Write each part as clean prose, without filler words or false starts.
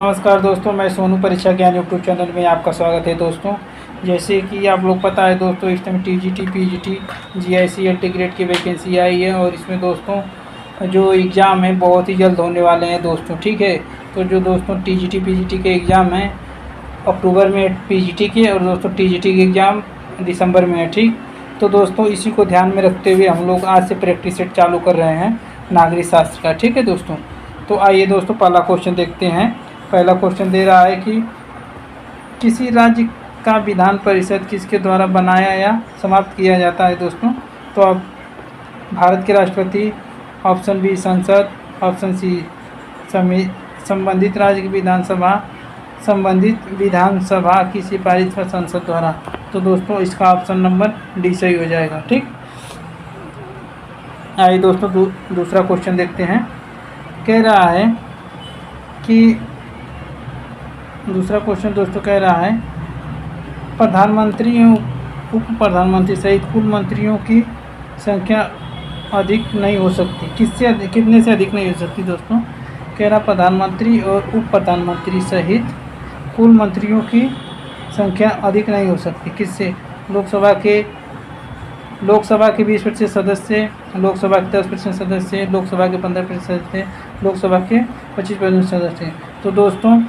नमस्कार दोस्तों, मैं सोनू परीक्षा ज्ञान यूट्यूब चैनल में आपका स्वागत है दोस्तों। जैसे कि आप लोग पता है दोस्तों, इस time TGT, PGT, GIC, LT grade की वैकेंसी आई है और इसमें दोस्तों जो एग्ज़ाम है बहुत ही जल्द होने वाले हैं दोस्तों। ठीक है, तो जो दोस्तों टीजीटी, पीजीटी के एग्ज़ाम हैं अक्टूबर में पीजीटी के, और दोस्तों टीजीटी के एग्ज़ाम दिसंबर में है। ठीक, तो दोस्तों इसी को ध्यान में रखते हुए हम लोग आज से प्रैक्टिस सेट चालू कर रहे हैं नागरिक शास्त्र का। ठीक है दोस्तों, तो आइए दोस्तों पहला क्वेश्चन देखते हैं। पहला क्वेश्चन दे रहा है कि किसी राज्य का विधान परिषद किसके द्वारा बनाया या समाप्त किया जाता है दोस्तों। तो अब भारत के राष्ट्रपति, ऑप्शन बी संसद, ऑप्शन सी संबंधित राज्य की विधानसभा, संबंधित विधानसभा की सिफारिश पर संसद द्वारा। तो दोस्तों इसका ऑप्शन नंबर डी सही हो जाएगा। ठीक, आइए दोस्तों दूसरा क्वेश्चन देखते हैं। कह रहा है कि दूसरा क्वेश्चन दोस्तों कह रहा है प्रधानमंत्री एवं उप प्रधानमंत्री सहित कुल मंत्रियों की संख्या अधिक नहीं हो सकती। कितने से अधिक नहीं हो सकती दोस्तों। कह रहा प्रधानमंत्री और उप प्रधानमंत्री सहित कुल मंत्रियों की संख्या अधिक नहीं हो सकती। किससे? लोकसभा के 20% सदस्य, लोकसभा के 10% सदस्य, लोकसभा के 15% सदस्य, लोकसभा के 25% सदस्य। तो दोस्तों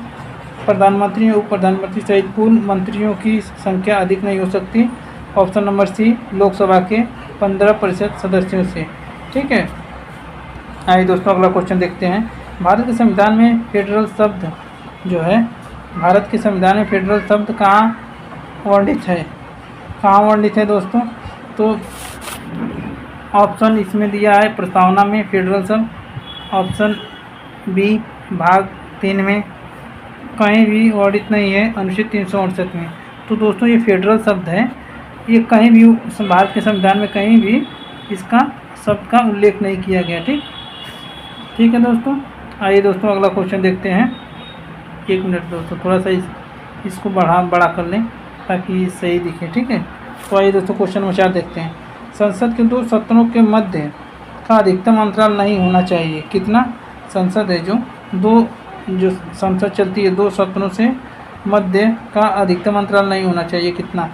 प्रधानमंत्री और उप प्रधानमंत्री सहित कुल मंत्रियों की संख्या अधिक नहीं हो सकती। ऑप्शन नंबर सी, लोकसभा के 15% सदस्यों से। ठीक है, आइए दोस्तों अगला क्वेश्चन देखते हैं। भारत के संविधान में फेडरल शब्द जो है, भारत के संविधान में फेडरल शब्द कहाँ वर्णित है? कहाँ वर्णित है दोस्तों? तो ऑप्शन इसमें दिया है प्रस्तावना में फेडरल शब्द, ऑप्शन बी भाग 3 में, कहीं भी वर्णित नहीं है अनुच्छेद 368 में। तो दोस्तों ये फेडरल शब्द है, ये कहीं भी भारत के संविधान में कहीं भी इसका शब्द का उल्लेख नहीं किया गया। ठीक है दोस्तों, आइए दोस्तों अगला क्वेश्चन देखते हैं। एक मिनट दोस्तों, थोड़ा सा इसको बड़ा कर लें ताकि सही दिखे। ठीक है, तो आइए दोस्तों क्वेश्चन नंबर 4 देखते हैं। संसद के 2 सत्रों के मध्य का अधिकतम अंतराल नहीं होना चाहिए। कितना? संसद है जो संसद चलती है 2 सत्रों से मध्य का अधिकतम अंतराल नहीं होना चाहिए। कितना?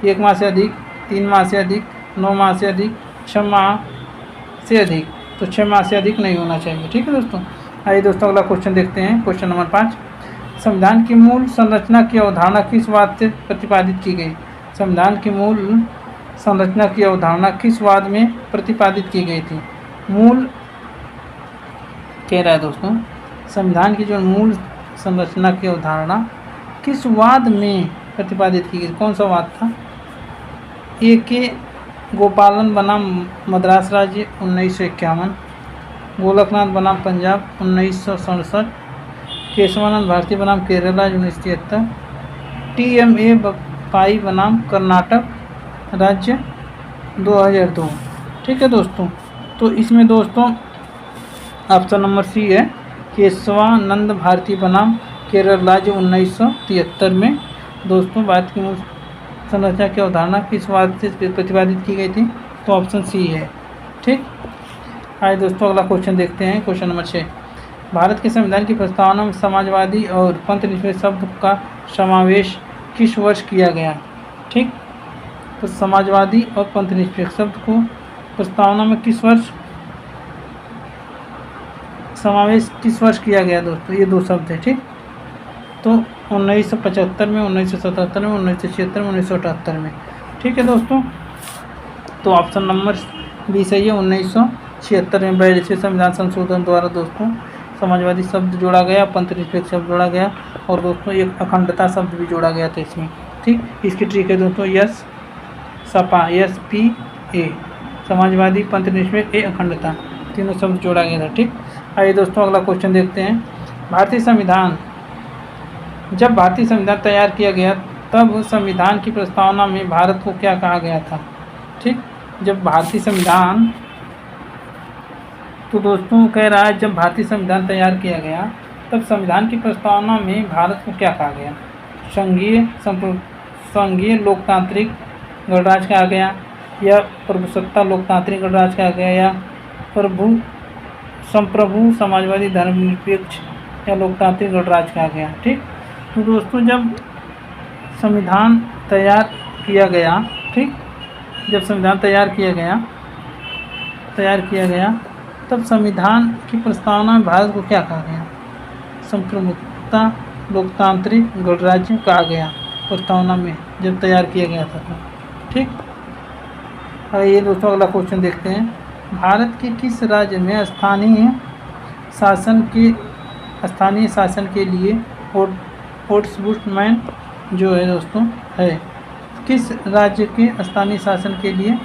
1 माह से अधिक, 3 माह से अधिक, 9 माह से अधिक, 6 माह से अधिक। तो 6 माह से अधिक नहीं होना चाहिए। ठीक है दोस्तों, आइए दोस्तों अगला क्वेश्चन देखते हैं। क्वेश्चन नंबर 5, संविधान की मूल संरचना की अवधारणा किस वाद से प्रतिपादित की गई? संविधान की मूल संरचना की अवधारणा किस वाद में प्रतिपादित की गई थी? मूल कह रहा है दोस्तों, संविधान की जो मूल संरचना की अवधारणा किस वाद में प्रतिपादित की गई? कौन सा वाद था? ए के गोपालन बनाम मद्रास राज्य 1951, गोलकनाथ बनाम पंजाब 1967, केशवानंद भारती बनाम केरल राज्य 1973, TMA पाई बनाम कर्नाटक राज्य 2002। ठीक है दोस्तों, तो इसमें दोस्तों ऑप्शन नंबर सी है केशवानंद भारती बनाम केरल राज्य 1973 में दोस्तों भारत की मूल संरचना की अवधारणा किस वाद से प्रतिपादित की गई थी? तो ऑप्शन सी है। ठीक, आइए दोस्तों अगला क्वेश्चन देखते हैं। क्वेश्चन नंबर 6, भारत के संविधान की प्रस्तावना में समाजवादी और पंथनिरपेक्ष शब्द का समावेश किस वर्ष किया गया? ठीक, तो समाजवादी और पंथनिरपेक्ष शब्द को प्रस्तावना में किस वर्ष समावेश किस वर्ष किया गया दोस्तों? ये 2 शब्द है। ठीक, तो 1975 में, 1977 में, 1976 में, 1978 में। ठीक है दोस्तों, तो ऑप्शन नंबर बी सही है। 1976 में 42वें संविधान संशोधन द्वारा दोस्तों समाजवादी शब्द जोड़ा गया, पंथनिरपेक्ष शब्द जोड़ा गया और दोस्तों एक अखंडता शब्द भी जोड़ा गया था इसमें। ठीक, इसकी ट्रिक है दोस्तों SPA, समाजवादी, पंथनिरपेक्ष, अखंडता, तीनों शब्द जोड़ा गया था। ठीक, आइए दोस्तों अगला क्वेश्चन देखते हैं। जब भारतीय संविधान तैयार किया गया तब संविधान की प्रस्तावना में भारत को क्या कहा गया था? ठीक, जब भारतीय संविधान, तो दोस्तों कह रहा है जब भारतीय संविधान तैयार किया गया तब संविधान की प्रस्तावना में भारत को क्या कहा गया? संघीय लोकतांत्रिक गणराज्य कहा गया, या प्रभुसत्ता लोकतांत्रिक गणराज्य कहा गया, या संप्रभु समाजवादी धर्मनिरपेक्ष या लोकतांत्रिक गणराज्य कहा गया। ठीक, तो दोस्तों जब संविधान तैयार किया गया, ठीक, जब संविधान तैयार किया गया तब संविधान की प्रस्तावना में भारत को क्या कहा गया? संप्रभुता लोकतांत्रिक गणराज्य कहा गया प्रस्तावना में, जब तैयार किया गया था तो। ठीक, ये दोस्तों अगला क्वेश्चन देखते हैं। भारत के किस राज्य में स्थानीय शासन के लिए ओम्बुड्समैन जो है दोस्तों है? किस राज्य के स्थानीय शासन के लिए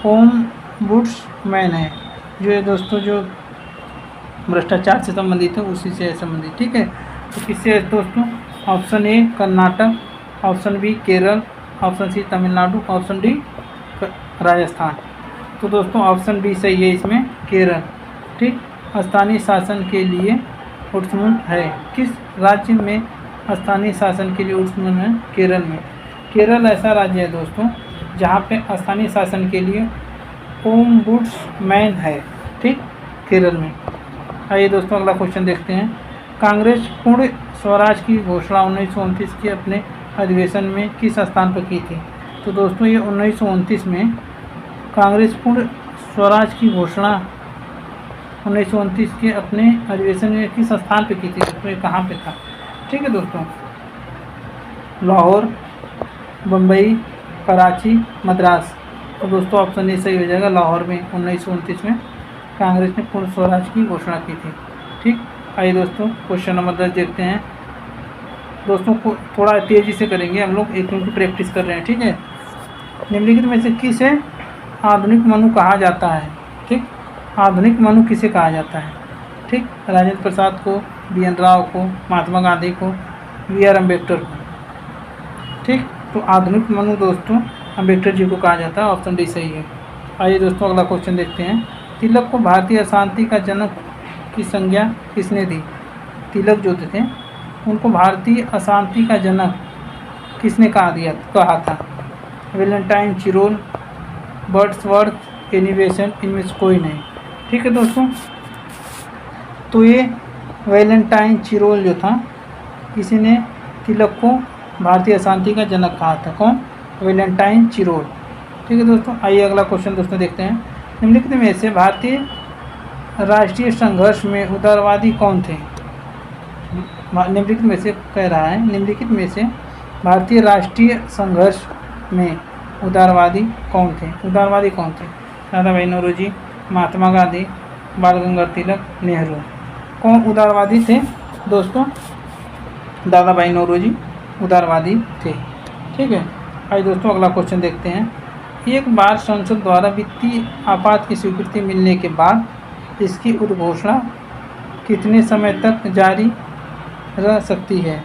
ओम्बुड्समैन है? जो है दोस्तों जो भ्रष्टाचार से संबंधित है, उसी से संबंधित। ठीक है, तो किससे है दोस्तों? Option A Karnataka, option B Kerala, option C Tamil Nadu, option D Rajasthan. तो दोस्तों ऑप्शन बी सही है इसमें, केरल। ठीक, स्थानीय शासन के लिए ओम्बुड्समैन है। किस राज्य में स्थानीय शासन के लिए ओम्बुड्समैन है? केरल में। केरल ऐसा राज्य है दोस्तों जहाँ पे स्थानीय शासन के लिए ओम्बुड्समैन है। ठीक, केरल में। आइए दोस्तों अगला क्वेश्चन देखते हैं। कांग्रेस पूर्ण स्वराज की घोषणा 1929 के अपने अधिवेशन में किस स्थान पर की थी? तो दोस्तों ये 1929 में कांग्रेस पूर्ण स्वराज की घोषणा 1929 के अपने अधिवेशन में किस स्थान पर की थी? दोस्तों ये कहाँ पे था? ठीक है दोस्तों, लाहौर, बम्बई, कराची, मद्रास। तो दोस्तों ऑप्शन ए सही हो जाएगा, लाहौर में 1929 में कांग्रेस ने पूर्ण स्वराज की घोषणा की थी। ठीक, आइए दोस्तों क्वेश्चन नंबर 10 देखते हैं। दोस्तों को थोड़ा तेज़ी से करेंगे हम लोग, एक मिनट की प्रैक्टिस कर रहे हैं। ठीक है, निम्नलिखित में से किसे आधुनिक मनु कहा जाता है? ठीक, आधुनिक मनु किसे कहा जाता है? ठीक, राजेंद्र प्रसाद को, BN राव को, महात्मा गांधी को, BR अम्बेडकर को। ठीक, तो आधुनिक मनु दोस्तों अम्बेडकर जी को कहा जाता है, ऑप्शन डी सही है। आइए दोस्तों अगला क्वेश्चन देखते हैं। तिलक को भारतीय अशांति का जनक की संज्ञा किसने दी? तिलक जो थे उनको भारतीय अशांति का जनक किसने कहा था? वैलेंटाइन चिरोल, वर्ड्सवर्थ, एनिवेशन, इनमें से कोई नहीं। ठीक है दोस्तों, तो ये वैलेंटाइन चिरोल जो था, किसी ने तिलक को भारतीय अशांति का जनक कहा था। कौन? Valentine Chirol. ठीक है दोस्तों, आइए अगला क्वेश्चन दोस्तों देखते हैं। निम्नलिखित में से भारतीय राष्ट्रीय संघर्ष में उदारवादी कौन थे? निम्नलिखित में से कह रहा है, निम्नलिखित में से भारतीय राष्ट्रीय संघर्ष में उदारवादी कौन थे? उदारवादी कौन थे? दादा भाई नौरोजी, महात्मा गांधी, बाल गंगाधर तिलक, नेहरू। कौन उदारवादी थे दोस्तों? दादा भाई नौरोजी उदारवादी थे। ठीक है, आइए दोस्तों अगला क्वेश्चन देखते हैं। एक बार संसद द्वारा वित्तीय आपात की स्वीकृति मिलने के बाद इसकी उद्घोषणा कितने समय तक जारी रह सकती है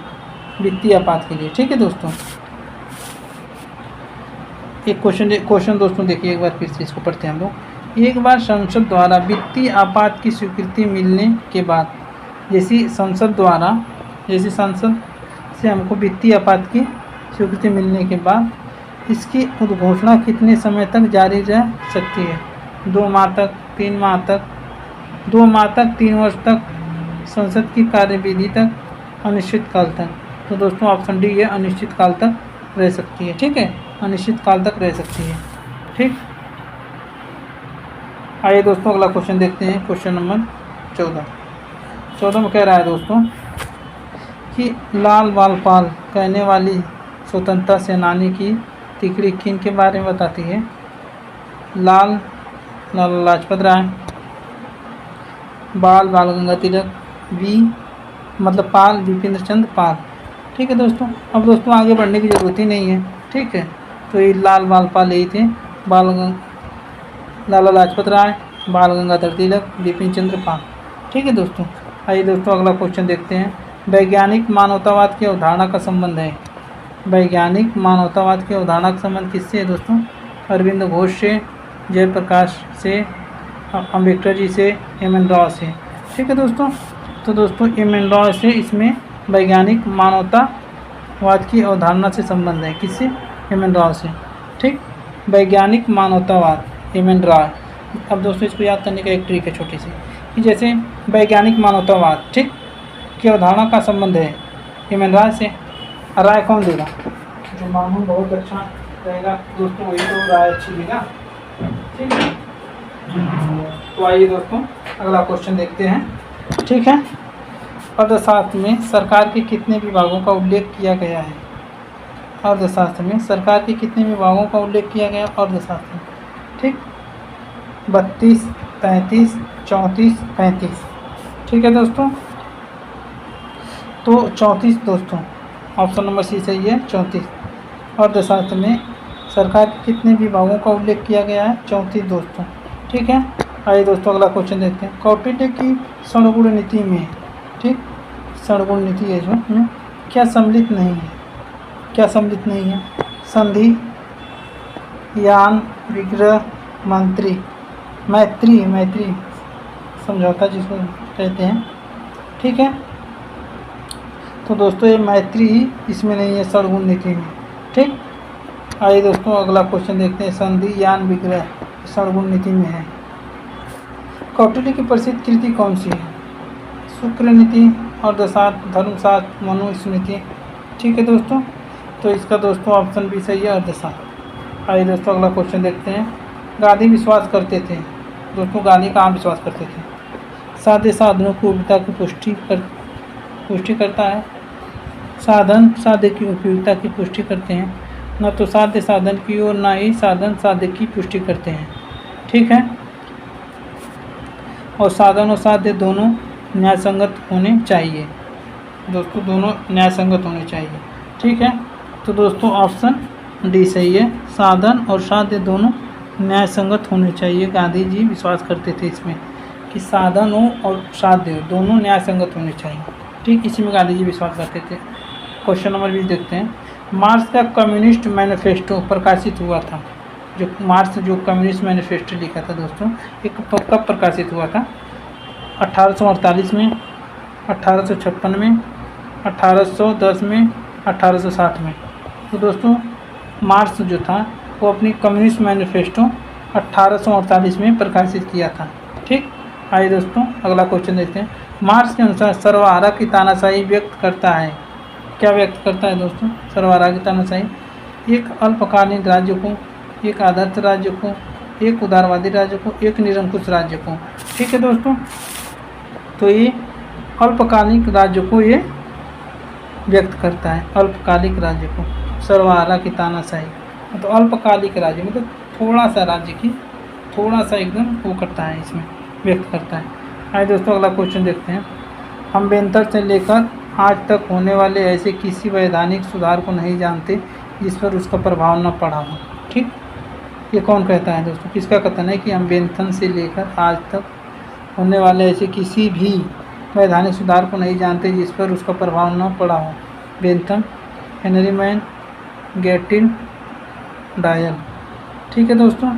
वित्तीय आपात के लिए? ठीक है दोस्तों, एक क्वेश्चन दोस्तों देखिए एक बार फिर से इसको पढ़ते हैं हम लोग। एक बार संसद द्वारा वित्तीय आपात की स्वीकृति मिलने के बाद, जैसी संसद से हमको वित्तीय आपात की स्वीकृति मिलने के बाद इसकी उद्घोषणा कितने समय तक जारी रह सकती है? 2 माह तक, 3 माह तक, 2 माह तक, 3 वर्ष तक, संसद की कार्यविधि तक, अनिश्चित काल तक। तो दोस्तों ऑप्शन डी है, अनिश्चित काल तक रह सकती है। ठीक है, अनिश्चित काल तक रह सकती है। ठीक, आइए दोस्तों अगला क्वेश्चन देखते हैं। क्वेश्चन नंबर 14 में कह रहा है दोस्तों कि लाल बाल पाल कहने वाली स्वतंत्रता सेनानी की तिकड़ी किन के बारे में बताती है? लाला लाजपत राय, बाल गंगाधर तिलक, मतलब पाल विपिन चंद्र पाल। ठीक है दोस्तों, अब दोस्तों आगे बढ़ने की ज़रूरत ही नहीं है। ठीक है, तो ये लाल बाल पाल यही थे, लाला लाजपत राय, बाल गंगाधर तिलक, विपिन चंद्र पाल। ठीक है दोस्तों, आइए दोस्तों अगला क्वेश्चन देखते हैं। वैज्ञानिक मानवतावाद की अवधारणा का संबंध है। वैज्ञानिक मानवतावाद की अवधारणा का संबंध किससे है दोस्तों? अरविंद घोष से, जयप्रकाश से, अम्बेडकर जी से, एम.एन. राव से। ठीक है दोस्तों, तो दोस्तों एम.एन. राव से इसमें वैज्ञानिक मानवतावाद की अवधारणा से संबंध है। किससे? एम.एन. राव से। ठीक, वैज्ञानिक मानवतावाद, एम.एन. राव। अब दोस्तों इसको याद करने का एक ट्रिक है छोटी सी, कि जैसे वैज्ञानिक मानवतावाद, ठीक, की अवधारणा का संबंध है? ह्यूमन राय से। राय कौन देगा? जो मामून बहुत अच्छा रहेगा दोस्तों वही तो राय अच्छी देगा। ठीक है, तो आइए दोस्तों अगला क्वेश्चन देखते हैं। ठीक है, अर्थशास्त्र में सरकार के कितने विभागों का उल्लेख किया गया है? अर्थशास्त्र में सरकार के कितने विभागों का उल्लेख किया गया अर्थशास्त्र में? ठीक, 32, 33, 34, 35। ठीक है दोस्तों, तो 34 दोस्तों, ऑप्शन नंबर सी सही है, 34। अर्थशास्त्र में सरकार के कितने विभागों का उल्लेख किया गया है? 34 दोस्तों। ठीक है, आइए दोस्तों अगला क्वेश्चन देखते हैं। कौटिल्य की षणगुण नीति में, ठीक, षणगुण नीति है जो में क्या सम्मिलित नहीं है? क्या सम्मिलित नहीं है? संधि, यान, विग्रह, मैत्री समझौता जिसको कहते हैं। ठीक है, तो दोस्तों ये मैत्री इसमें नहीं है षणगुण नीति में। ठीक, आइए दोस्तों अगला क्वेश्चन देखते हैं। संधि, यान, विग्रह षणगुण नीति में है। कौटिल्य की प्रसिद्ध कृति कौन सी है? शुक्र नीति, अर्थशास्त्र, धर्मशास्त्र, मनुस्मृति। ठीक है दोस्तों, तो इसका दोस्तों ऑप्शन भी सही है, अर्थशास्त्र। आइए दोस्तों अगला क्वेश्चन देखते हैं। गांधी विश्वास करते थे दोस्तों, गांधी कहाँ विश्वास करते थे? साध्य साधनों की उपयोगिता की पुष्टि करता है। साधन साध्य की उपयोगिता की पुष्टि करते हैं, न तो साध्य साधन की और न ही साधन साध्य की पुष्टि करते हैं। ठीक है, और साधन और साध्य दोनों न्यायसंगत होने चाहिए दोस्तों, दोनों न्यायसंगत होने चाहिए। ठीक है, तो दोस्तों ऑप्शन डी सही है, साधन और साध्य दोनों न्यायसंगत होने चाहिए। गांधी जी विश्वास करते थे इसमें कि साधन हो और साध्य हो दोनों न्यायसंगत होने चाहिए। ठीक, इसी में गांधी जी विश्वास करते थे। क्वेश्चन नंबर 20 देखते हैं। मार्क्स का कम्युनिस्ट मैनिफेस्टो प्रकाशित हुआ था। जो मार्क्स जो कम्युनिस्ट मैनिफेस्टो लिखा था दोस्तों, एक कब प्रकाशित हुआ था? 1848 में, 1856 में, 1810 में, 1860 में। तो दोस्तों मार्क्स जो था वो अपनी कम्युनिस्ट मैनिफेस्टो 1848 में प्रकाशित किया था। ठीक, आइए दोस्तों अगला क्वेश्चन देखते हैं। मार्क्स के अनुसार सर्वहारा की तानाशाही व्यक्त करता है। क्या व्यक्त करता है दोस्तों? सर्वहारा की तानाशाही एक अल्पकालीन राज्य को, एक आदर्श राज्य को, एक उदारवादी राज्य को, एक निरंकुश राज्य को। ठीक है दोस्तों, तो ये अल्पकालिक राज्य को ये व्यक्त करता है, अल्पकालिक राज्य को, सर्वहारा की तानाशाही। तो अल्पकालिक राज्य मतलब थोड़ा सा राज्य की थोड़ा सा एकदम वो करता है, इसमें व्यक्त करता है। आइए दोस्तों अगला क्वेश्चन देखते हैं। अम्बेडकर से लेकर आज तक होने वाले ऐसे किसी वैधानिक सुधार को नहीं जानते जिस पर उसका प्रभाव न पड़ा हो। ठीक, ये कौन कहता है दोस्तों? किसका कथन है कि अम्बेडकर से लेकर आज तक होने वाले ऐसे किसी भी वैधानिक सुधार को नहीं जानते जिस पर उसका प्रभाव न पड़ा हो? बेंथम, हेनरी मैन, गेटिल, डायल। ठीक है दोस्तों,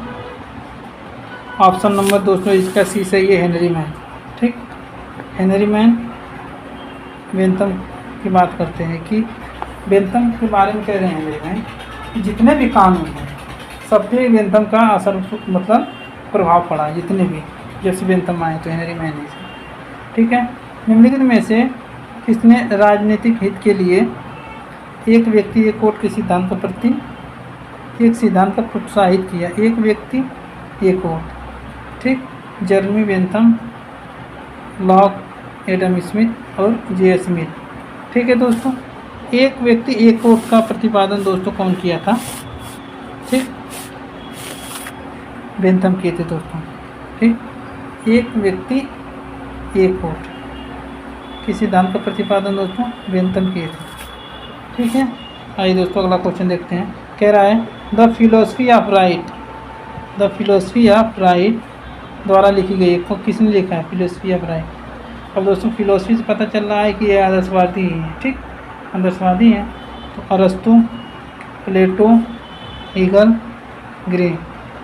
ऑप्शन नंबर दोस्तों इसका सी सही है, हेनरी मैन। ठीक, हेनरी मैन बेंथम की बात करते हैं कि बेंथम के बारे में कह रहे हैं हेनरी मैन कि जितने भी कानून हैं सब पे बेंथम का असर मतलब प्रभाव पड़ा, जितने भी जब से बेंथम आए तो हेनरी मैन है। ठीक है, निम्नलिखित में से किसने राजनीतिक हित के लिए एक व्यक्ति एक वोट के सिद्धांत के प्रति एक सिद्धांत का प्रोत्साहित किया? एक व्यक्ति एक वोट। ठीक, जर्मी बेंथम, लॉक, एडम स्मिथ और जे स्मिथ। ठीक है दोस्तों, एक व्यक्ति एक वोट का प्रतिपादन दोस्तों कौन किया था? ठीक, बेंथम किए थे दोस्तों। ठीक, एक व्यक्ति एक वोट किस सिद्धांत का प्रतिपादन दोस्तों बेंथम किए थे। ठीक है, आइए दोस्तों अगला क्वेश्चन देखते हैं। कह रहा है the philosophy of right, the philosophy of right द्वारा लिखी गई है। किसने लिखा है फिलोसफी ऑफ राइट? अब दोस्तों फिलोसफी से पता चल रहा है कि ये आदर्शवादी ही है। ठीक, आदर्शवादी हैं तो अरस्तु, प्लेटो, हीगल, ग्रे।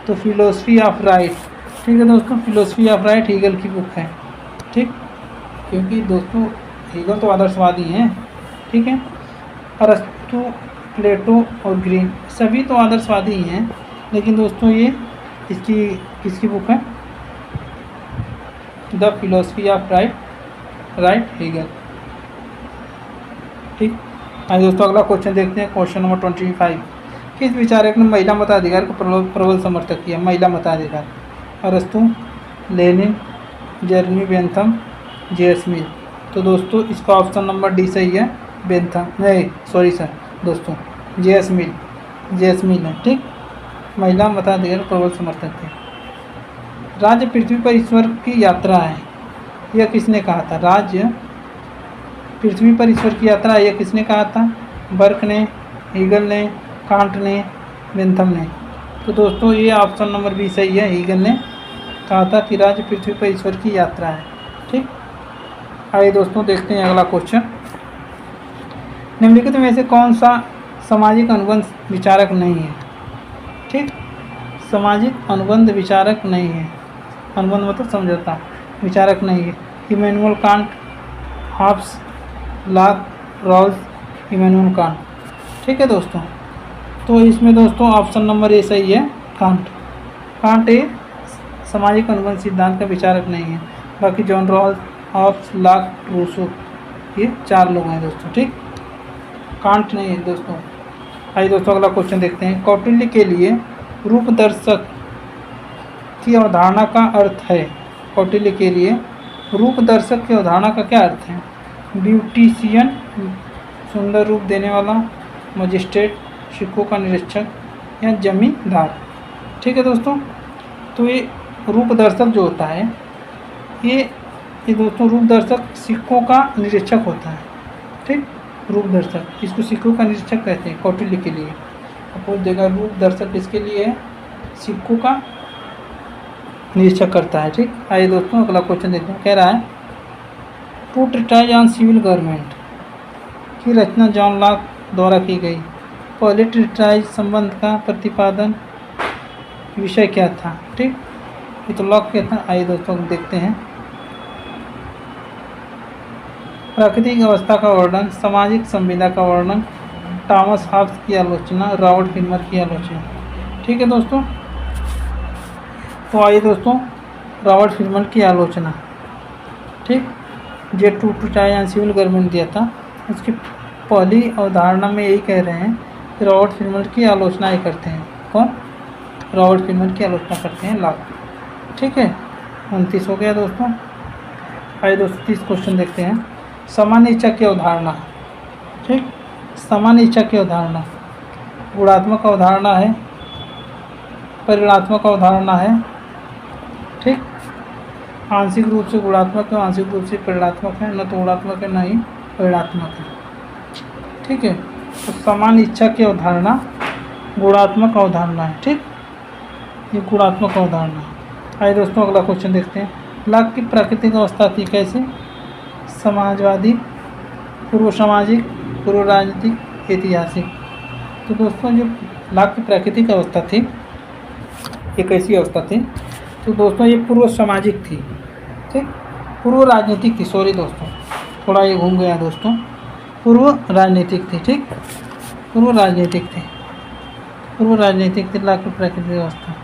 तो फिलोसफी ऑफ राइट, ठीक है दोस्तों, फिलोसफी ऑफ राइट हीगल की बुक है। ठीक, क्योंकि दोस्तों हीगल तो आदर्शवादी हैं। ठीक है, अरस्तु, प्लेटो और ग्रीन सभी तो आदर्शवादी ही हैं, लेकिन दोस्तों ये इसकी किसकी बुक है? The philosophy of right, Hegel. ठीक। आइए दोस्तों अगला क्वेश्चन देखते हैं, क्वेश्चन नंबर 25। किस विचारक ने महिला मताधिकार को प्रबल समर्थक किया? महिला मताधिकार, अरस्तु, लेनिन, जेरेमी बेंथम, जे.एस. मिल। तो दोस्तों इसका ऑप्शन नंबर डी सही है, बेंथम नहीं सॉरी सर दोस्तों, जे.एस. मिल है। ठीक, महिला मताधिकार प्रबल समर्थक थे। राज्य पृथ्वी पर ईश्वर की यात्रा है, यह किसने कहा था? राज्य पृथ्वी पर ईश्वर की यात्रा है, यह किसने कहा था? बर्क ने, हीगल ने, कांट ने, बेंथम ने। तो दोस्तों ये ऑप्शन नंबर बी सही है, हीगल ने कहा था कि राज्य पृथ्वी पर ईश्वर की यात्रा है। ठीक, आइए दोस्तों देखते हैं अगला क्वेश्चन। निम्नलिखित में से कौन सा सामाजिक अनुबंध विचारक नहीं है? ठीक, सामाजिक अनुबंध विचारक नहीं है, अनुबंध मतलब समझौता, विचारक नहीं है। Immanuel Kant, Hobbes, Locke, Rawls, Immanuel Kant. ठीक है दोस्तों, तो इसमें दोस्तों ऑप्शन नंबर ए सही है, कांट ए सामाजिक अनुबंध सिद्धांत का विचारक नहीं है। बाकी John Rawls, Hobbes, Locke, Rousseau, ये 4 लोग हैं दोस्तों। ठीक, कांट नहीं है दोस्तों। आइए दोस्तों अगला क्वेश्चन देखते हैं। कौटिल्य के लिए रूपदर्शक की अवधारणा का अर्थ है? कौटिल्य के लिए रूपदर्शक की अवधारणा का क्या अर्थ है? ब्यूटिशियन, सुंदर रूप देने वाला, मजिस्ट्रेट, सिक्कों का निरीक्षक या जमींदार। ठीक है दोस्तों, तो ये रूपदर्शक जो होता है ये दोस्तों रूपदर्शक सिक्कों का निरीक्षक होता है। ठीक, रूपदर्शक, इसको सिक्कों का निरीक्षक कहते हैं कौटिल्य के लिए। अपोज देगा रूपदर्शक इसके लिए सिक्कों का निरीक्षक करता है। ठीक, आइए दोस्तों अगला क्वेश्चन देखते हैं। कह रहा है two treatise on civil government की रचना जॉन लॉक द्वारा की गई। पहले ट्रीटाइज संबंध का प्रतिपादन विषय क्या था? ठीक, ये तो लॉक क्या था। आइए दोस्तों देखते हैं। प्राकृतिक अवस्था का वर्णन, सामाजिक संविदा का वर्णन, थॉमस हॉब्स की आलोचना, रॉबर्ट फिल्मर की आलोचना। ठीक है दोस्तों, तो आइए दोस्तों रॉबर्ट फिल्मर की आलोचना। ठीक, जे two treatise on civil government दिया था, उसकी पहली अवधारणा में यही कह रहे हैं कि रॉबर्ट फिल्मर की आलोचना ही करते हैं। कौन? रॉबर्ट फिल्मर की आलोचना करते हैं लॉक। ठीक है, 29 हो गया दोस्तों। आइए दोस्तों 30 क्वेश्चन देखते हैं। सामान्य इच्छा की अवधारणा। ठीक, सामान्य इच्छा की अवधारणा गुणात्मक अवधारणा है, परिमाणात्मक अवधारणा है। ठीक, आंशिक रूप से गुणात्मक है, आंशिक रूप से परिमाणात्मक है, न तो गुणात्मक है न ही परिमाणात्मक है। ठीक है, तो सामान्य इच्छा की अवधारणा गुणात्मक अवधारणा है। ठीक, ये गुणात्मक अवधारणा। आइए दोस्तों अगला क्वेश्चन देखते हैं। लॉक की प्राकृतिक अवस्था थी कैसे? समाजवादी, पूर्व सामाजिक, पूर्व राजनीतिक, ऐतिहासिक। तो दोस्तों जो लॉक की प्राकृतिक अवस्था थी ये कैसी अवस्था थी? तो दोस्तों ये पूर्व सामाजिक थी। ठीक, पूर्व राजनीतिक थी, सॉरी दोस्तों थोड़ा ये घूम गया दोस्तों, पूर्व राजनीतिक थी। ठीक, पूर्व राजनीतिक थी, पूर्व राजनीतिक थी लॉक की प्राकृतिक अवस्था।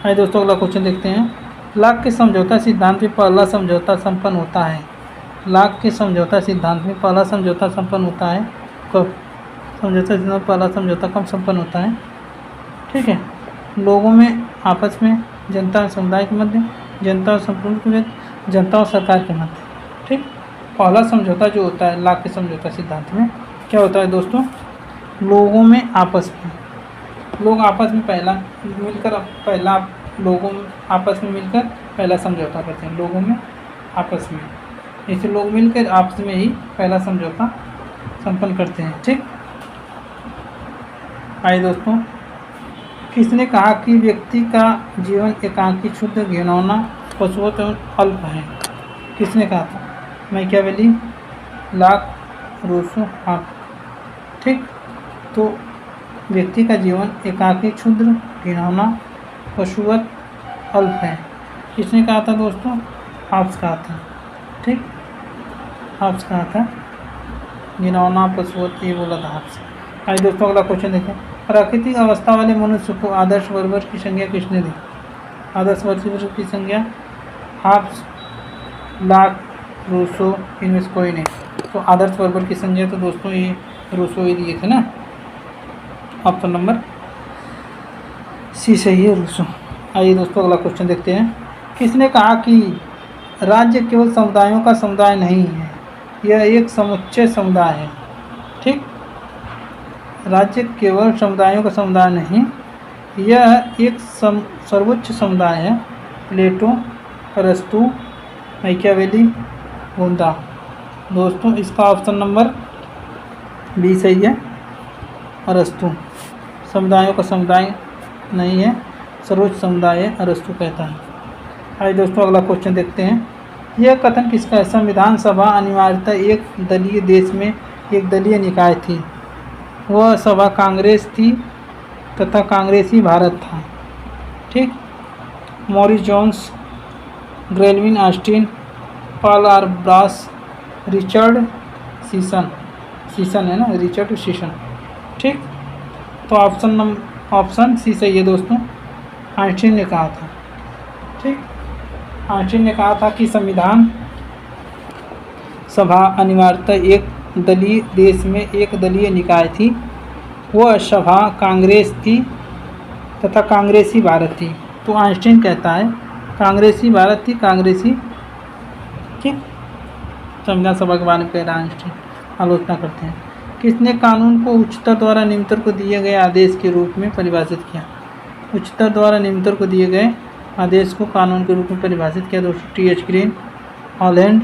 आइए दोस्तों अगला क्वेश्चन देखते हैं। लॉक के समझौता सिद्धांत में पहला समझौता संपन्न होता है। लॉक के समझौता सिद्धांत में पहला समझौता संपन्न होता है कब? समझौता सिद्धांत में पहला समझौता कब संपन्न होता है? ठीक है, लोगों में आपस में, जनता और समुदाय के मध्य, जनता और संपूर्ण के मध्य, जनता और सरकार के मध्य। ठीक, पहला समझौता जो होता है लॉक के समझौता सिद्धांत में क्या होता है दोस्तों? लोगों में आपस में, लोग आपस में पहला मिलकर पहला लोगों आपस में मिलकर पहला समझौता करते हैं। लोगों में आपस में, ऐसे लोग मिलकर आपस में ही पहला समझौता संपन्न करते हैं। ठीक, आइए दोस्तों, किसने कहा कि व्यक्ति का जीवन एकांकी, क्षुद्र, घिनौना, पशुवत एवं अल्प है? किसने कहा था? Machiavelli, Locke, Rousseau, Hobbes. ठीक, तो व्यक्ति का जीवन एकाकी, क्षुद्र, घिनौना, पशुवत, अल्प है, किसने कहा था दोस्तों? हॉब्स कहा था। ठीक, हॉब्स कहा था, घिनौना, पशुवत ये बोला था हॉब्स। आइए दोस्तों अगला क्वेश्चन देखें। प्राकृतिक अवस्था वाले मनुष्य को आदर्श वर्ग की संज्ञा किसने दी? आदर्श वर्ग की संज्ञा हॉब्स, लॉक, रूसो, इनमें से कोई नहीं। तो आदर्श बर्बर की संज्ञा तो दोस्तों ये रूसो ही दिए थे ना। ऑप्शन नंबर सी सही है, रूसो। आइए दोस्तों अगला क्वेश्चन देखते हैं। किसने कहा कि राज्य केवल समुदायों का समुदाय नहीं है, यह एक समुच्चय समुदाय है। ठीक, राज्य केवल समुदायों का समुदाय नहीं, यह एक सर्वोच्च समुदाय है। प्लेटो, अरस्तु, मैकियावेली, गोंदा। दोस्तों इसका ऑप्शन नंबर बी सही है, अरस्तु। समुदायों का समुदाय नहीं है, सर्वोच्च समुदाय है, अरस्तु कहता है। आइए दोस्तों अगला क्वेश्चन देखते हैं। यह कथन किसका है? संविधान सभा अनिवार्यतः एक दलीय देश में एक दलीय निकाय थी। वह सभा कांग्रेस थी तथा कांग्रेस ही भारत था। ठीक, Morris Jones, Granville Austin, Paul R Brass, Richard Sisson है ना, रिचर्ड सीसन। ठीक, तो ऑप्शन सी सही है दोस्तों, आइंस्टीन ने कहा था। ठीक, आइंस्टीन ने कहा था कि संविधान सभा अनिवार्यतः एक दलीय देश में एक दलीय निकाय थी। वह सभा कांग्रेस थी तथा कांग्रेस ही भारत थी। तो आइंस्टीन कहता है कांग्रेस ही भारत थी, कांग्रेस ही। ठीक, संविधान सभा के बारे में कह रहा है आइंस्टीन, आलोचना करते हैं। किसने कानून को उच्चतर द्वारा निम्नतर को दिए गए आदेश के रूप में परिभाषित किया? उच्चतर द्वारा निम्नतर को दिए गए आदेश को कानून के रूप में परिभाषित किया दोस्तों, टी.एच. Green, Holland,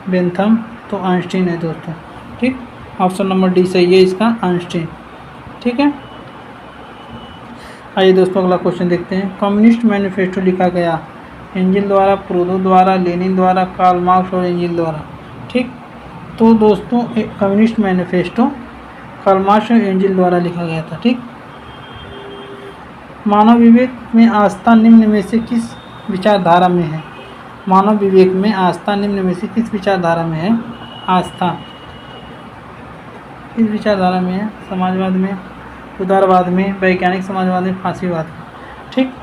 Bentham. तो आइंस्टीन है दोस्तों। ठीक, ऑप्शन नंबर डी सही है इसका, आइंस्टीन। ठीक है, आइए दोस्तों अगला क्वेश्चन देखते हैं। कम्युनिस्ट मैनिफेस्टो लिखा गया एंजिल द्वारा, प्रोदो द्वारा, लेनिन द्वारा, कार्ल मार्क्स और एंजिल द्वारा। ठीक, तो दोस्तों कम्युनिस्ट मैनिफेस्टो कार्ल मार्क्स और एंजिल द्वारा लिखा गया था। ठीक, मानव विवेक में आस्था निम्न में से किस विचारधारा में है? मानव विवेक में आस्था निम्न में से किस विचारधारा में है? आस्था किस विचारधारा में है? समाजवाद में, उदारवाद में, वैज्ञानिक समाजवाद में, फांसीवाद में। ठीक,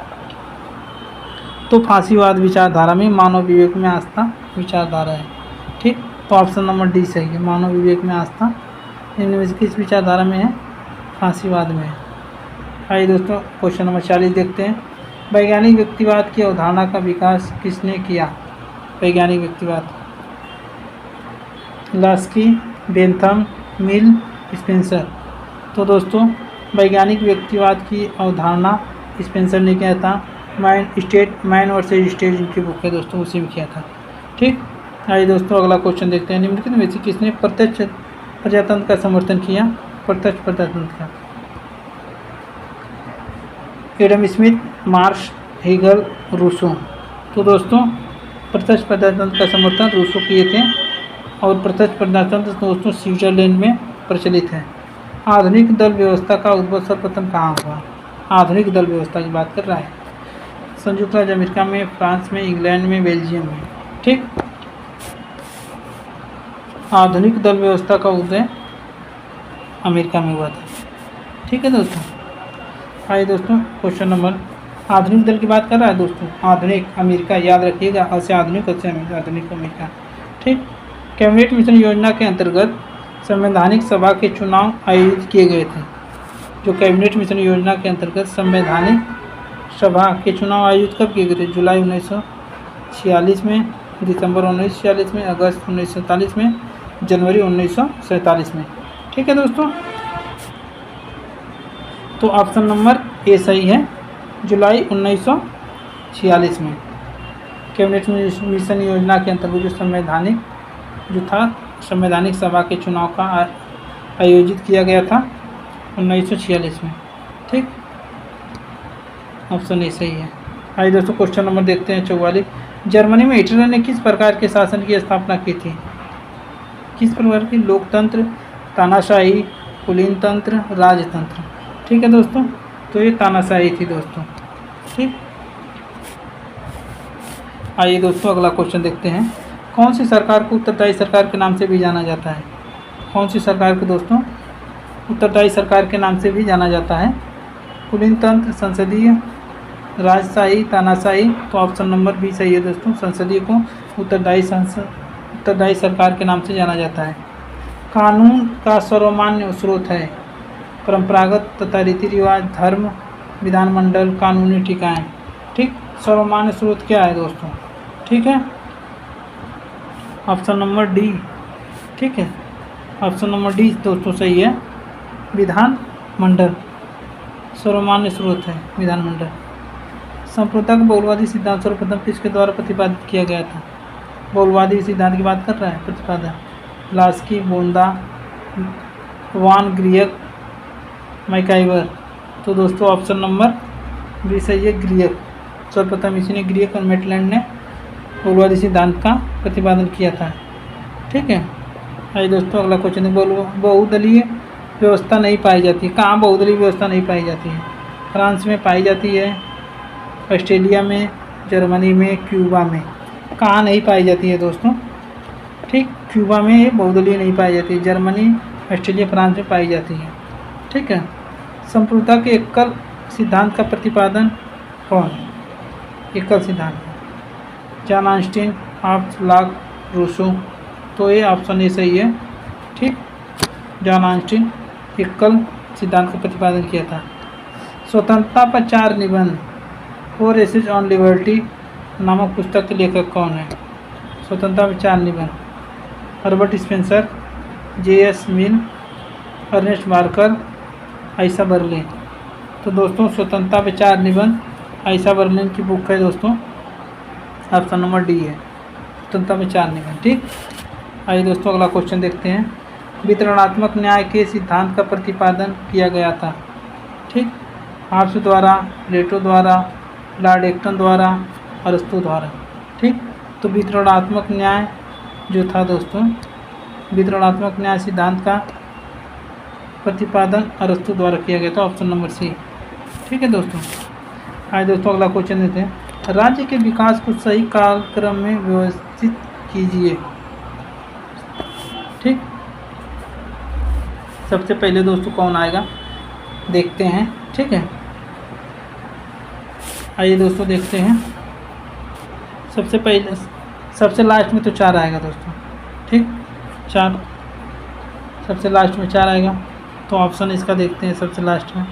तो फांसीवाद विचारधारा में मानव विवेक में आस्था विचारधारा है। ठीक, तो ऑप्शन नंबर डी सही है, मानव विवेक में आस्था निम्न में से किस विचारधारा में है? फांसीवाद में है। आइए दोस्तों क्वेश्चन नंबर 40 देखते हैं। वैज्ञानिक व्यक्तिवाद की अवधारणा का विकास किसने किया? वैज्ञानिक व्यक्तिवाद, लास्की, बेंथम, मिल, स्पेंसर। तो दोस्तों वैज्ञानिक व्यक्तिवाद की अवधारणा स्पेंसर ने किया था। मैन वर्सेज स्टेट इनकी बुक है दोस्तों, उसी में किया था। ठीक, आइए दोस्तों अगला क्वेश्चन देखते हैं। निम्नलिखित में से किसने प्रत्यक्ष प्रजातंत्र का समर्थन किया? प्रत्यक्ष प्रजातंत्र का Adam Smith, Marx, Hegel, Rousseau. तो दोस्तों प्रत्यक्ष प्रजातंत्र का समर्थन रूसो किए थे और प्रत्यक्ष प्रजातंत्र दोस्तों स्विट्जरलैंड में प्रचलित है। आधुनिक दल व्यवस्था का उद्भव सर्वप्रथम कहाँ हुआ? आधुनिक दल व्यवस्था की बात कर रहा है। संयुक्त राज्य अमेरिका में, फ्रांस में, इंग्लैंड में, बेल्जियम में। ठीक, आधुनिक दल व्यवस्था का उदय अमेरिका में हुआ था। ठीक है दोस्तों, आइए दोस्तों क्वेश्चन नंबर, आधुनिक दल की बात कर रहा है दोस्तों, आधुनिक अमेरिका याद रखिएगा, असे आधुनिक असे आधुनिक अमेरिका। ठीक, कैबिनेट मिशन योजना के अंतर्गत संवैधानिक सभा के चुनाव आयोजित किए गए थे। जो कैबिनेट मिशन योजना के अंतर्गत संवैधानिक सभा के चुनाव आयोजित कब किए गए थे? जुलाई 1946 में, दिसंबर 1946 में, अगस्त 1947 में, जनवरी 1947 में। ठीक है दोस्तों, तो ऑप्शन नंबर ए सही है, जुलाई 1946 में कैबिनेट मिशन योजना के अंतर्गत जो संवैधानिक सभा के चुनाव का आयोजित किया गया था 1946 में। ठीक, ऑप्शन ए सही है। आइए दोस्तों क्वेश्चन नंबर देखते हैं 44। जर्मनी में हिटलर ने किस प्रकार के शासन की स्थापना की थी? किस प्रकार की? लोकतंत्र, तानाशाही, कुलीन तंत्र, राजतंत्र। ठीक है दोस्तों, तो ये तानाशाही थी दोस्तों। ठीक, आइए दोस्तों अगला क्वेश्चन देखते हैं। कौन सी सरकार को उत्तरदायी सरकार के नाम से भी जाना जाता है? कौन सी सरकार को दोस्तों उत्तरदायी सरकार के नाम से भी जाना जाता है? कुलीन तंत्र, संसदीय, राजशाही, तानाशाही। तो ऑप्शन नंबर बी सही है दोस्तों, संसदीय को उत्तरदायी सरकार के नाम से जाना जाता है। कानून का सर्वमान्य स्रोत है? परंपरागत तथा रीति रिवाज, धर्म, विधानमंडल, कानूनी टीकाएँ। ठीक, सर्वमान्य स्रोत क्या है दोस्तों? ठीक है, ऑप्शन नंबर डी। ठीक है, ऑप्शन नंबर डी दोस्तों सही है, विधानमंडल सर्वमान्य स्रोत है, विधानमंडल। संप्रदाय बहुलवादी सिद्धांत सर्वप्रथम किसके द्वारा प्रतिपादित किया गया था? बहुलवादी सिद्धांत की बात कर रहा है प्रतिपादन, लास्की, बोंदा, वान ग्रियक, मैकाइवर। तो दोस्तों ऑप्शन नंबर बी सही है, ग्रियक। सर्वप्रथम इसी ने, ग्रियक और मेटलैंड ने बहुलवादी सिद्धांत का प्रतिपादन किया था। ठीक है, आइए दोस्तों अगला क्वेश्चन है, बहुदलीय व्यवस्था नहीं पाई जाती। कहाँ बहुदलीय व्यवस्था नहीं पाई जाती है? फ्रांस में पाई जाती है, ऑस्ट्रेलिया में, जर्मनी में, क्यूबा में। कहाँ नहीं पाई जाती है दोस्तों? ठीक, क्यूबा में ये बहुदलीय नहीं पाई जाती है, जर्मनी, ऑस्ट्रेलिया, फ्रांस में पाई जाती है। ठीक है, संप्रभुता के एकल सिद्धांत का प्रतिपादन कौन? एकल सिद्धांत John Austin, Hobbes, Locke, Rousseau. तो ये ऑप्शन ए सही है। ठीक, जॉन ऑस्टिन एकल सिद्धांत का प्रतिपादन किया था। स्वतंत्रता पर 4 निबंध, 4 एसेज ऑन लिबर्टी नामक पुस्तक के लेखक कौन है? स्वतंत्रता पर 4 निबंध, हर्बर्ट स्पेंसर, जे.एस. मिल, अर्नेस्ट बार्कर, आइसा बर्लिन। तो दोस्तों स्वतंत्रता पे 4 निबंध आइसा बर्लिन की बुक है दोस्तों, ऑप्शन नंबर डी है, स्वतंत्रता पे 4 निबंध। ठीक, आइए दोस्तों अगला क्वेश्चन देखते हैं। वितरणात्मक न्याय के सिद्धांत का प्रतिपादन किया गया था। ठीक, हाब्स द्वारा, प्लेटो द्वारा, लॉर्ड एक्टन द्वारा, अरस्तू द्वारा। ठीक, तो वितरणात्मक न्याय जो था दोस्तों, वितरणात्मक न्याय सिद्धांत का प्रतिपादन अरस्तू द्वारा किया गया था, ऑप्शन नंबर सी। ठीक है दोस्तों, आइए दोस्तों अगला क्वेश्चन देते हैं। राज्य के विकास को सही कालक्रम में व्यवस्थित कीजिए। ठीक, सबसे पहले दोस्तों कौन आएगा देखते हैं। ठीक है, आइए दोस्तों देखते हैं। सबसे पहले, सबसे लास्ट में तो 4 आएगा दोस्तों। ठीक, 4 सबसे लास्ट में 4 आएगा, तो ऑप्शन इसका देखते हैं सबसे लास्ट में।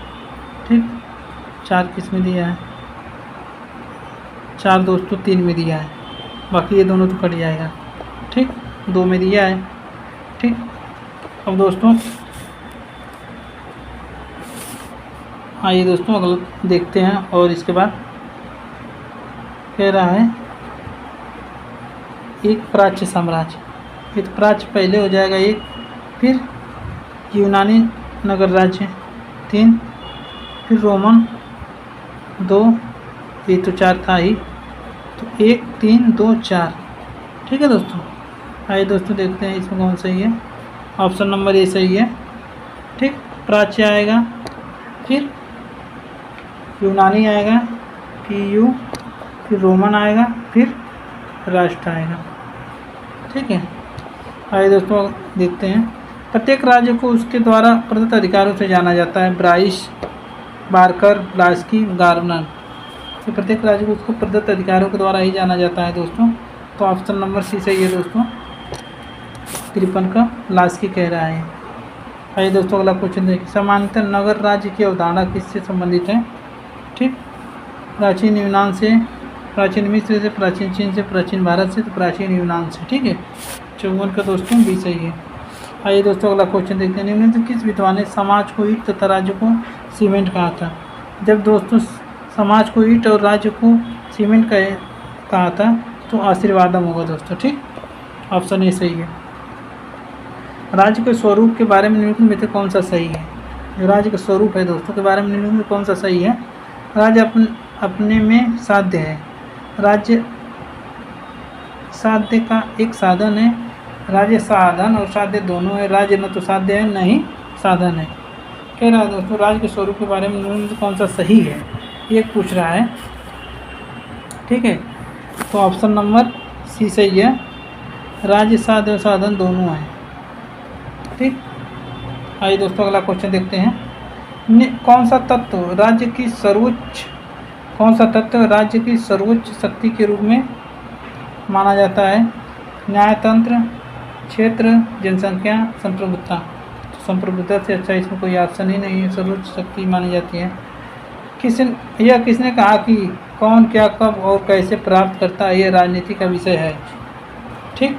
ठीक, 4 किस में दिया है? 4 दोस्तों 3 में दिया है, बाकी ये दोनों तो कट जाएगा। ठीक, 2 में दिया है। ठीक, अब दोस्तों आइए दोस्तों अगला देखते हैं, और इसके बाद कह रहा है एक प्राच्य साम्राज्य। ये तो प्राच्य पहले हो जाएगा एक, फिर यूनानी नगर राज्य 3, फिर रोमन 2, ये तो 4 था ही, तो 1, 3, 2, 4। ठीक है दोस्तों, आइए दोस्तों देखते हैं इसमें कौन सही है। ऑप्शन नंबर ए सही है। ठीक, प्राच्य आएगा, फिर यूनानी आएगा, PU, फिर रोमन आएगा, फिर राष्ट्र आएगा। ठीक है, आइए दोस्तों देखते हैं। प्रत्येक राज्य को उसके द्वारा प्रदत्त अधिकारों से जाना जाता है। Bryce, Barker, Laski, Garner. तो प्रत्येक राज्य को उसको प्रदत्त अधिकारों के द्वारा ही जाना जाता है दोस्तों, तो ऑप्शन नंबर सी सही है दोस्तों। 53 का लास्की कह रहा है। आइए दोस्तों अगला क्वेश्चन देखिए। सामान्यतः नगर राज्य की अवधारणा किससे संबंधित है? ठीक, प्राचीन यूनान से, प्राचीन मिस्र से, प्राचीन चीन से, प्राचीन भारत से, तो प्राचीन यूनान से। ठीक है, 54 का दोस्तों बी सही है। आइए दोस्तों अगला क्वेश्चन देखते हैं। निम्नलिखित किस विद्वान ने समाज को ईंट तथा राज्य को सीमेंट कहा था? जब दोस्तों समाज को ईंट और राज्य को सीमेंट कहा था तो आशीर्वादम होगा दोस्तों। ठीक, ऑप्शन ए सही है। राज्य के स्वरूप के बारे में निम्नलिखित में से कौन सा सही है? जो राज्य का स्वरूप है दोस्तों के बारे में निम्नलिखित में कौन सा सही है? राज्य अपने में साध्य है। राज्य साध्य का एक साधन है। राज्य साधन और साध्य दोनों है। राज्य न तो साध्य है न ही साधन है। कह रहा है दोस्तों राज्य के स्वरूप के बारे में निम्नलिखित कौन सा सही है, ये पूछ रहा है। ठीक है, तो ऑप्शन नंबर सी सही है। राज्य साध्य और साधन दोनों हैं। ठीक, आइए दोस्तों अगला क्वेश्चन देखते हैं। कौन सा तत्व राज्य की सर्वोच्च शक्ति के रूप में माना जाता है? न्यायतंत्र, क्षेत्र, जनसंख्या, संप्रभुता। तो संप्रभुता से अच्छा इसमें कोई ऑप्शन ही नहीं है, सर्वोच्च शक्ति मानी जाती है। किसने कहा कि कौन क्या कब और कैसे प्राप्त करता है, यह राजनीति का विषय है। ठीक,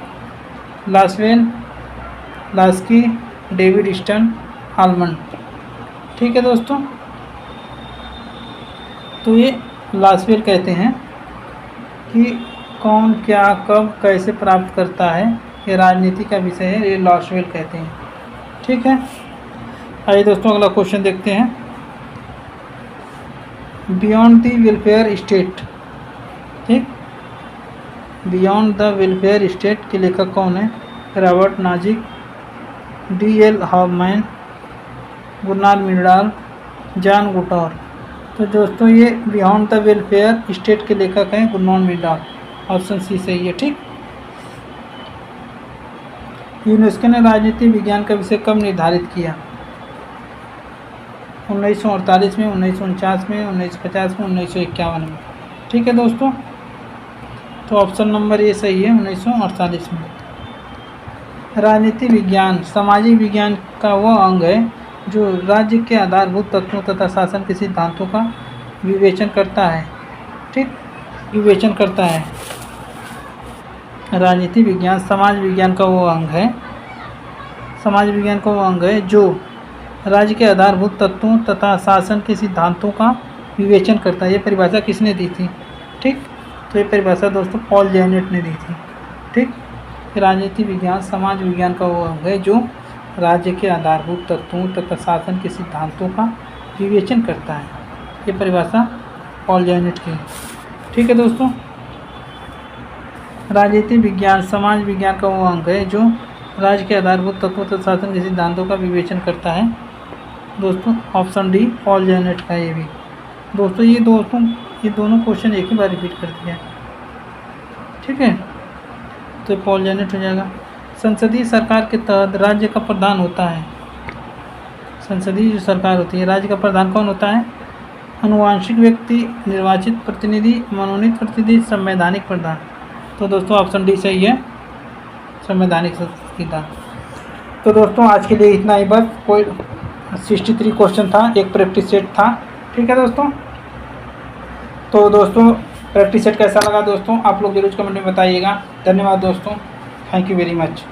लास्वेल, लास्की, डेविड स्टर्न, आलमंड। ठीक है दोस्तों, तो ये लास्वेल कहते हैं कि कौन क्या कब कैसे प्राप्त करता है, ये राजनीति का विषय है, ये लास्वेल कहते हैं। ठीक है, आइए दोस्तों अगला क्वेश्चन देखते हैं। Beyond the welfare state. ठीक, बियॉन्ड द वेलफेयर स्टेट के लेखक कौन है? Robert Nozick, D.L. Hoffman, Gunnar Myrdal, John गुटौर। तो दोस्तों ये बियॉन्ड द वेलफेयर स्टेट के लेखक हैं गुरनाल मिर्डाल। ऑप्शन सी सही है। ठीक, यूनेस्को ने राजनीति विज्ञान का विषय कब निर्धारित किया? 1948 में, 1949 में, 1950 में, 1951 में। ठीक है दोस्तों, तो ऑप्शन नंबर ये सही है, 1948 में। राजनीति विज्ञान सामाजिक विज्ञान का वह अंग है जो राज्य के आधारभूत तत्वों तथा शासन के सिद्धांतों का विवेचन करता है। ठीक, विवेचन करता है। राजनीति विज्ञान समाज विज्ञान का वो अंग है, समाज विज्ञान का वो अंग है जो राज्य के आधारभूत तत्वों तथा शासन के सिद्धांतों का विवेचन करता है। ये परिभाषा किसने दी थी? ठीक, तो ये परिभाषा दोस्तों पॉल जैनेट ने दी थी। ठीक, राजनीति विज्ञान समाज विज्ञान का वो अंग है जो राज्य के आधारभूत तत्वों तथा शासन के सिद्धांतों का विवेचन करता है। ये परिभाषा पॉल जैनेट की। ठीक है दोस्तों, राजनीति विज्ञान समाज विज्ञान का वो अंग है जो राज्य के आधारभूत तत्वों तथा शासन के सिद्धांतों का विवेचन करता है। दोस्तों ऑप्शन डी पॉल जैनेट का ये भी। दोस्तों ये दोनों क्वेश्चन एक ही बार रिपीट कर दिया। ठीक है, तो पॉल जैनेट हो जाएगा। संसदीय सरकार के तहत राज्य का प्रधान होता है। संसदीय जो सरकार होती है, राज्य का प्रधान कौन होता है? अनुवांशिक व्यक्ति, निर्वाचित प्रतिनिधि, मनोनीत प्रतिनिधि, संवैधानिक प्रधान। तो दोस्तों ऑप्शन डी सही है, संवैधानिक प्रधान। तो दोस्तों आज के लिए इतना ही बस। कोई 63 क्वेश्चन था, एक प्रैक्टिस सेट था। ठीक है दोस्तों, तो दोस्तों प्रैक्टिस सेट कैसा लगा दोस्तों आप लोग जरूर कमेंट में बताइएगा। धन्यवाद दोस्तों, थैंक यू वेरी मच।